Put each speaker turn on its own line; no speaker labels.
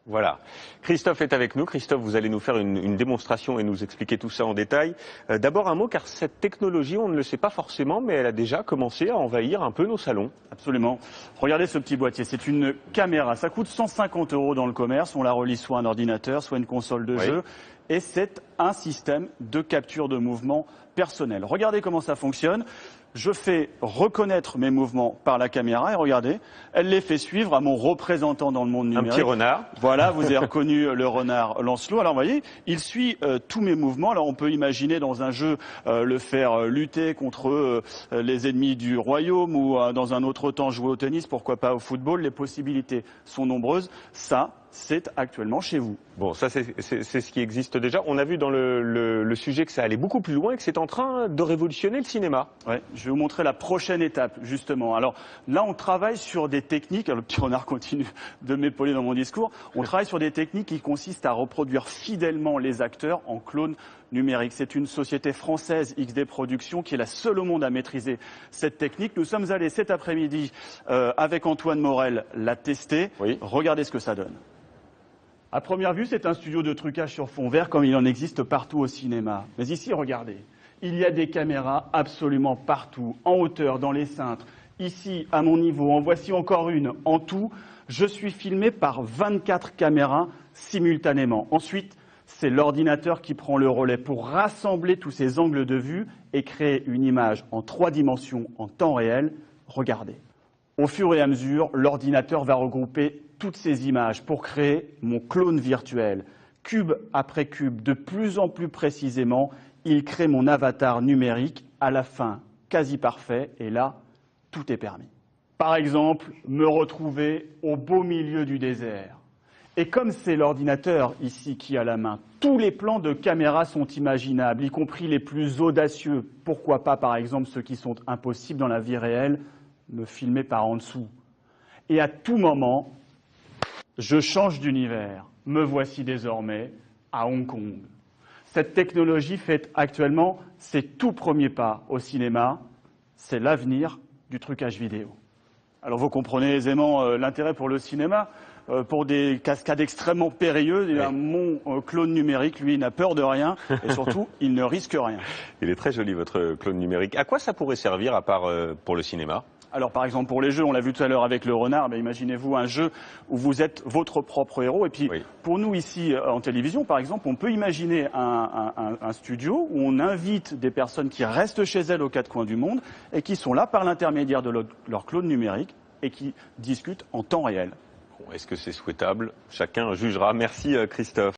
Voilà. Christophe est avec nous. Christophe, vous allez nous faire une démonstration et nous expliquer tout ça en détail. D'abord un mot, car cette technologie, on ne le sait pas forcément, mais elle a déjà commencé à envahir un peu nos salons.
Absolument. Regardez ce petit boîtier, c'est une caméra. Ça coûte 150 € dans le commerce. On la relie soit à un ordinateur, soit à une console de jeu. Et c'est un système de capture de mouvement personnel. Regardez comment ça fonctionne. Je fais reconnaître mes mouvements par la caméra et regardez, elle les fait suivre à mon représentant dans le monde numérique.
Un petit renard.
Voilà, vous avez reconnu le renard Lancelot. Alors vous voyez, il suit tous mes mouvements. Alors on peut imaginer dans un jeu le faire lutter contre les ennemis du royaume ou dans un autre temps jouer au tennis, pourquoi pas au football. Les possibilités sont nombreuses. Ça, c'est actuellement chez vous.
Bon, ça c'est ce qui existe déjà. On a vu dans le sujet que ça allait beaucoup plus loin et que c'est en train de révolutionner le cinéma.
Ouais, je vais vous montrer la prochaine étape, justement. Alors là, on travaille sur des techniques, le petit renard continue de m'épauler dans mon discours, on travaille sur des techniques qui consistent à reproduire fidèlement les acteurs en clones numériques. C'est une société française, XD Productions, qui est la seule au monde à maîtriser cette technique. Nous sommes allés cet après-midi avec Antoine Morel la tester.
Oui.
Regardez ce que ça donne. À première vue, c'est un studio de trucage sur fond vert comme il en existe partout au cinéma. Mais ici, regardez, il y a des caméras absolument partout, en hauteur, dans les cintres. Ici, à mon niveau, en voici encore une. En tout, je suis filmé par 24 caméras simultanément. Ensuite, c'est l'ordinateur qui prend le relais pour rassembler tous ces angles de vue et créer une image en 3 dimensions en temps réel. Regardez. Au fur et à mesure, l'ordinateur va regrouper toutes ces images pour créer mon clone virtuel. Cube après cube, de plus en plus précisément, il crée mon avatar numérique à la fin quasi parfait et là, tout est permis. Par exemple, me retrouver au beau milieu du désert. Et comme c'est l'ordinateur ici qui a la main, tous les plans de caméra sont imaginables, y compris les plus audacieux. Pourquoi pas, par exemple, ceux qui sont impossibles dans la vie réelle, me filmer par en dessous. Et à tout moment, je change d'univers. Me voici désormais à Hong Kong. Cette technologie fait actuellement ses tout premiers pas au cinéma. C'est l'avenir du trucage vidéo. Alors vous comprenez aisément l'intérêt pour le cinéma. Pour des cascades extrêmement périlleuses, mon clone numérique, lui, n'a peur de rien et surtout, il ne risque rien.
Il est très joli, votre clone numérique. À quoi ça pourrait servir, à part pour le cinéma ?
Alors par exemple pour les jeux, on l'a vu tout à l'heure avec le renard, mais imaginez-vous un jeu où vous êtes votre propre héros. Et puis pour nous ici en télévision par exemple, on peut imaginer un studio où on invite des personnes qui restent chez elles aux 4 coins du monde et qui sont là par l'intermédiaire de leur clone numérique et qui discutent en temps réel.
Est-ce que c'est souhaitable? Chacun jugera. Merci Christophe.